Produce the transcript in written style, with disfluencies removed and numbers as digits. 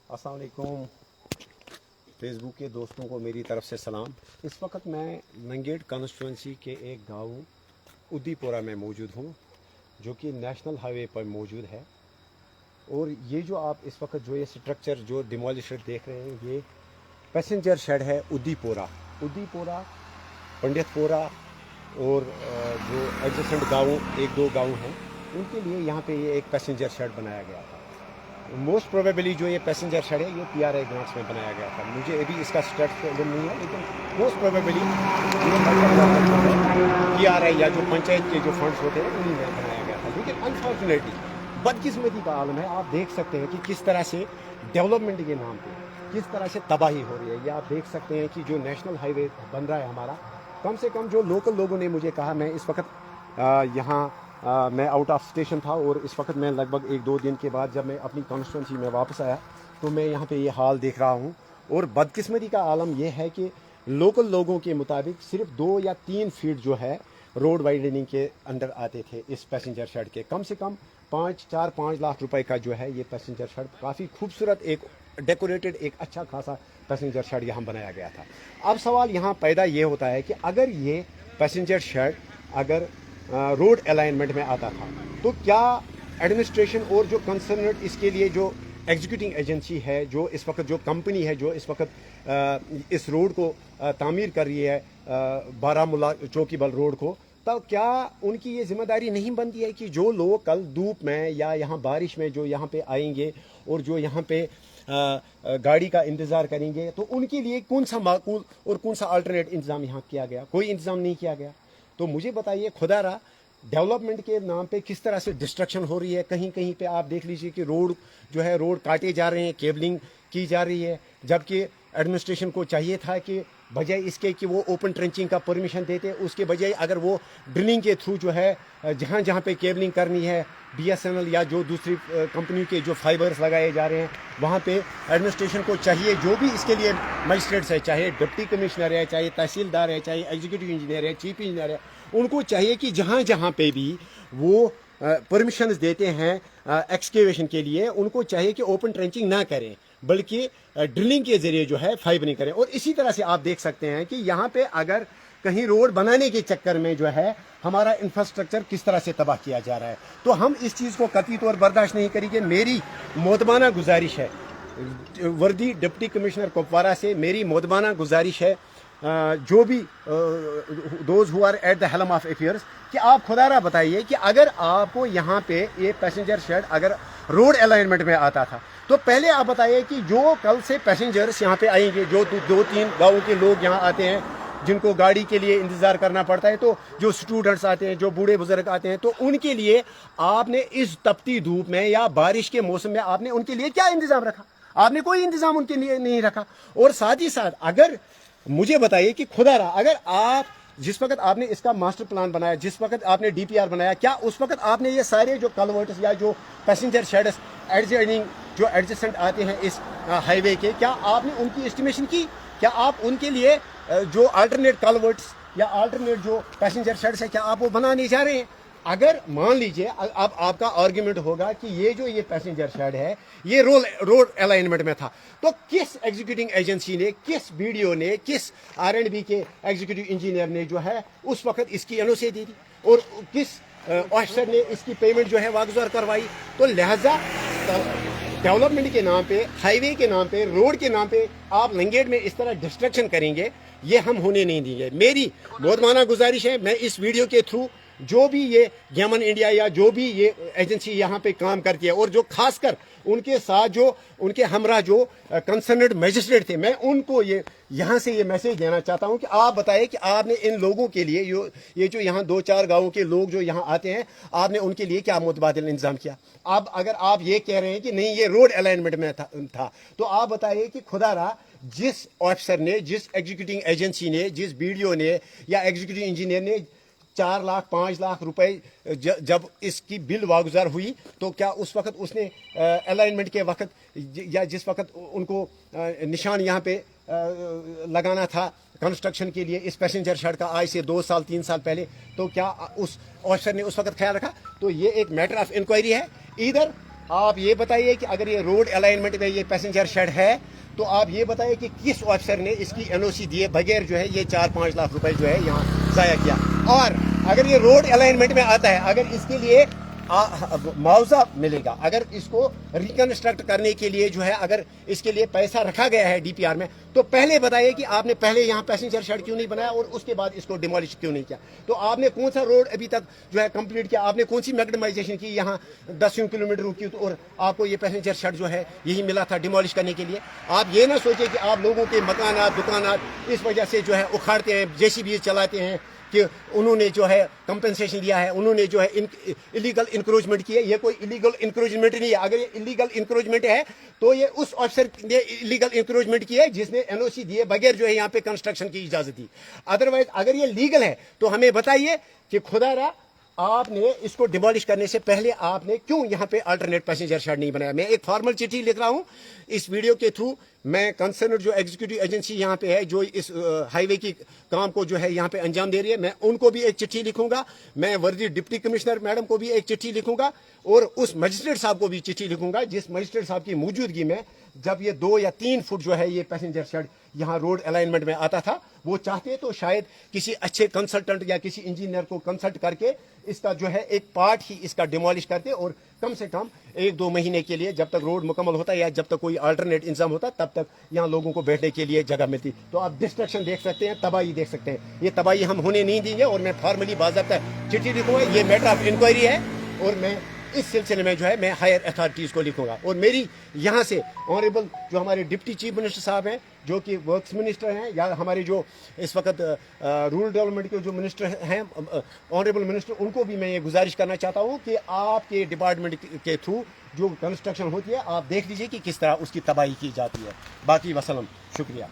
अस्सलाम वालेकुम फेसबुक के दोस्तों को मेरी तरफ से सलाम। इस वक्त मैं नंगेड़ कॉन्स्टिट्यूंसी के एक गांव उद्दीपोरा में मौजूद हूं, जो कि नेशनल हाईवे पर मौजूद है। और ये जो आप इस वक्त जो ये स्ट्रक्चर जो डिमोलिशर देख रहे हैं, ये पैसेंजर शेड है उद्दीपोरा पंडितपोरा और जो एडजेसेंट गाँव एक दो गाँव हैं उनके लिए यहाँ पे ये एक पैसेंजर शेड बनाया गया था। मोस्ट प्रोबेबली जो ये पैसेंजर शेड है ये PRI ग्रांट्स में बनाया गया था। मुझे अभी इसका स्टेटस नहीं है, लेकिन मोस्ट प्रोबेबली PRI या जो पंचायत के जो फंड्स होते हैं उन्हीं में बनाया गया था। लेकिन अनफॉर्चुनेटली बदकिस्मती का आलम है। आप देख सकते हैं कि किस तरह से डेवलपमेंट के नाम पे किस तरह से तबाही हो रही है। ये आप देख सकते हैं कि जो नेशनल हाईवे बन रहा है हमारा, कम से कम जो लोकल लोगों ने मुझे कहा, मैं इस वक्त यहाँ मैं आउट ऑफ स्टेशन था और इस वक्त मैं लगभग 1-2 दिन के बाद जब मैं अपनी कॉन्स्टिट्यूंसी में वापस आया तो मैं यहाँ पे ये हाल देख रहा हूँ। और बदकिस्मती का आलम यह है कि लोकल लोगों के मुताबिक सिर्फ 2 या 3 फीट जो है रोड वाइडनिंग के अंदर आते थे इस पैसेंजर शेड के। कम से कम 4-5 लाख रुपए का जो है ये पैसेंजर शेड, काफ़ी खूबसूरत एक डेकोरेटेड एक अच्छा खासा पैसेंजर शेड यहाँ बनाया गया था। अब सवाल यहाँ पैदा ये होता है कि अगर ये पैसेंजर शेड अगर रोड अलाइनमेंट में आता था तो क्या एडमिनिस्ट्रेशन और जो कंसर्नड इसके लिए जो एग्जीक्यूटिंग एजेंसी है, जो इस वक्त जो कंपनी है जो इस वक्त इस रोड को तामीर कर रही है, बारामूला चौकीबल रोड को, तो क्या उनकी ये जिम्मेदारी नहीं बनती है कि जो लोग कल धूप में या यहाँ बारिश में जो यहाँ पे आएंगे और जो यहाँ पे गाड़ी का इंतज़ार करेंगे, तो उनके लिए कौन सा माकूल और कौन सा अल्टरनेट इंतज़ाम यहाँ किया गया? कोई इंतज़ाम नहीं किया गया। तो मुझे बताइए खुदारा, डेवलपमेंट के नाम पे किस तरह से डिस्ट्रक्शन हो रही है। कहीं कहीं पे आप देख लीजिए कि रोड जो है रोड काटे जा रहे हैं, केबलिंग की जा रही है, जबकि एडमिनिस्ट्रेशन को चाहिए था कि बजाय इसके कि वो ओपन ट्रेंचिंग का परमिशन देते, उसके बजाय अगर वो ड्रिलिंग के थ्रू जो है जहाँ जहाँ पे केबलिंग करनी है, BSNL या जो दूसरी कंपनी के जो फाइबर्स लगाए जा रहे हैं वहाँ पे एडमिनिस्ट्रेशन को चाहिए, जो भी इसके लिए मजिस्ट्रेट्स है, चाहे डिप्टी कमिश्नर है, चाहे तहसीलदार है, चाहे एग्जीक्यूटिव इंजीनियर है, चीफ इंजीनियर है, उनको चाहिए कि जहाँ जहाँ पे भी वो परमिशंस देते हैं एक्सकेवेशन के लिए, उनको चाहिए कि ओपन ट्रेंचिंग ना करें बल्कि ड्रिलिंग के जरिए जो है फाइबरिंग करें। और इसी तरह से आप देख सकते हैं कि यहाँ पे अगर कहीं रोड बनाने के चक्कर में जो है हमारा इंफ्रास्ट्रक्चर किस तरह से तबाह किया जा रहा है, तो हम इस चीज़ को कतई तौर बर्दाश्त नहीं करेंगे। मेरी मोदबाना गुजारिश है, वर्दी डिप्टी कमिश्नर कुपवारा से मेरी मोदबाना गुजारिश है, जो भी those who are at the helm of affairs, कि आप खुदारा बताइए कि अगर आपको यहाँ पे ये पैसेंजर शेड अगर रोड अलाइनमेंट में आता था तो पहले आप बताइए कि जो कल से पैसेंजर्स यहाँ पे आएंगे, जो 2-3 गाँव के लोग यहाँ आते हैं जिनको गाड़ी के लिए इंतज़ार करना पड़ता है, तो जो स्टूडेंट्स आते हैं, जो बूढ़े बुजुर्ग आते हैं, तो उनके लिए आपने इस तपती धूप में या बारिश के मौसम में आपने उनके लिए क्या इंतज़ाम रखा? आपने कोई इंतज़ाम उनके लिए नहीं रखा। और साथ ही साथ अगर मुझे बताइए कि खुदारा, अगर आप जिस वक्त आपने इसका मास्टर प्लान बनाया, जिस वक्त आपने DPR बनाया, क्या उस वक्त आपने ये सारे जो कलवर्ट्स या जो पैसेंजर शेड्स एडजॉइनिंग जो एडजेसेंट आते हैं इस हाईवे के, क्या आपने उनकी एस्टिमेशन की? क्या आप उनके लिए जो अल्टरनेट कलवर्ट्स या अल्टरनेट जो पैसेंजर शेड्स है क्या आप वो बनाने जा रहे हैं? अगर मान लीजिए अब आपका आर्ग्यूमेंट होगा कि ये जो ये पैसेंजर शेड है ये रोड अलाइनमेंट में था, तो किस एग्जीक्यूटिंग एजेंसी ने, किस BDO ने, किस R&B के एग्जीक्यूटिव इंजीनियर ने जो है उस वक्त इसकी NOC दी थी और किस ऑफिसर ने इसकी पेमेंट जो है वागुजार करवाई? तो लिहाजा डेवलपमेंट के नाम पे, हाईवे के नाम पे, रोड के नाम पे आप लंगेड़ में इस तरह डिस्ट्रक्शन करेंगे, ये हम होने नहीं देंगे। मेरी मोदमाना गुजारिश है, मैं इस वीडियो के थ्रू जो भी ये गेमन इंडिया या जो भी ये एजेंसी यहाँ पे काम करती है और जो खासकर उनके साथ जो उनके हमरा जो कंसर्नड मजिस्ट्रेट थे, मैं उनको ये यहाँ से ये मैसेज देना चाहता हूँ कि आप बताएं कि आपने इन लोगों के लिए ये जो यहाँ 2-4 गाँवों के लोग जो यहाँ आते हैं, आपने उनके लिए क्या मुतबादिल इंतजाम किया? आप अगर आप ये कह रहे हैं कि नहीं ये रोड अलाइनमेंट में था तो आप बताइए कि खुदारा जिस ऑफिसर ने, जिस एग्जीक्यूटिंग एजेंसी ने, जिस BDO ने या एग्जीक्यूटिव इंजीनियर ने 4 लाख 5 लाख रुपए जब इसकी बिल वागुजार हुई, तो क्या उस वक्त उसने अलाइनमेंट के वक्त या जिस वक्त उनको निशान यहाँ पे लगाना था कंस्ट्रक्शन के लिए इस पैसेंजर शेड का आज से 2 साल 3 साल पहले, तो क्या उस ऑफिसर ने उस वक्त ख्याल रखा? तो ये एक मैटर ऑफ इंक्वायरी है। इधर आप ये बताइए कि अगर ये रोड अलाइनमेंट में ये पैसेंजर शेड है तो आप ये बताइए कि किस ऑफिसर ने इसकी एनओसी दिए बगैर जो है ये 4-5 लाख रुपए जो है यहाँ जाया किया। और अगर ये रोड अलाइनमेंट में आता है, अगर इसके लिए मुआवजा मिलेगा, अगर इसको रिकंस्ट्रक्ट करने के लिए जो है अगर इसके लिए पैसा रखा गया है डीपीआर में, तो पहले बताइए कि आपने पहले यहाँ पैसेंजर शेड क्यों नहीं बनाया और उसके बाद इसको डिमोलिश क्यों नहीं किया। तो आपने कौन सा रोड अभी तक जो है कंप्लीट किया, आपने कौन सी मैग्नेटाइजेशन की यहाँ 10 किलोमीटर की, और आपको ये पैसेंजर शेड जो है यही मिला था डिमोलिश करने के लिए। आप ये ना सोचिए कि आप लोगों के मकानात दुकानात इस वजह से जो है उखाड़ते हैं, जेसीबी चलाते हैं कि उन्होंने जो है कंपेंसेशन दिया है, उन्होंने जो है इलीगल इंक्रोचमेंट की है। ये कोई इलीगल इंक्रोचमेंट नहीं है। अगर ये इलीगल इंक्रोचमेंट है तो ये उस ऑफिसर ने इलीगल इंक्रोचमेंट की है जिसने एनओसी दिए बगैर जो है यहाँ पे कंस्ट्रक्शन की इजाजत दी। अदरवाइज अगर ये लीगल है तो हमें बताइए कि खुदारा आपने इसको डिमोलिश करने से पहले आपने क्यों यहाँ पे अल्टरनेट पैसेंजर शेड नहीं बनाया। मैं एक फॉर्मल चिट्ठी लिख रहा हूँ इस वीडियो के थ्रू। मैं कंसर्न जो एग्जीक्यूटिव एजेंसी यहाँ पे है जो इस हाईवे की काम को जो है यहाँ पे अंजाम दे रही है, मैं उनको भी एक चिट्ठी लिखूंगा। मैं वर्दी डिप्टी कमिश्नर मैडम को भी एक चिट्ठी लिखूंगा और उस मजिस्ट्रेट साहब को भी चिट्ठी लिखूंगा जिस मजिस्ट्रेट साहब की मौजूदगी में जब ये 2 या 3 फुट जो है ये पैसेंजर शेड यहाँ रोड अलाइनमेंट में आता था, वो चाहते तो शायद किसी अच्छे कंसल्टेंट या किसी इंजीनियर को कंसल्ट करके इसका जो है एक पार्ट ही इसका डिमोलिश करते और कम से कम 1-2 महीने के लिए जब तक रोड मुकम्मल होता या जब तक कोई अल्टरनेट इंतजाम होता तब तक यहाँ लोगों को बैठने के लिए जगह मिलती। तो आप डिस्ट्रक्शन देख सकते हैं, तबाही देख सकते हैं। ये तबाही हम होने नहीं देंगे और मैं फॉर्मली बाज़ाब्ता चिट्ठी लिखूंगा। ये मैटर ऑफ इंक्वायरी है और मैं इस सिलसिले में जो है मैं हायर अथॉरिटीज़ को लिखूंगा। और मेरी यहाँ से ऑनरेबल जो हमारे डिप्टी चीफ मिनिस्टर साहब हैं जो कि वर्क्स मिनिस्टर हैं या हमारे जो इस वक्त रूरल डेवलपमेंट के जो मिनिस्टर हैं ऑनरेबल मिनिस्टर, उनको भी मैं ये गुजारिश करना चाहता हूँ कि आपके डिपार्टमेंट के थ्रू जो कंस्ट्रक्शन होती है आप देख लीजिए कि किस तरह उसकी तबाही की जाती है। बाकी वसलम, शुक्रिया।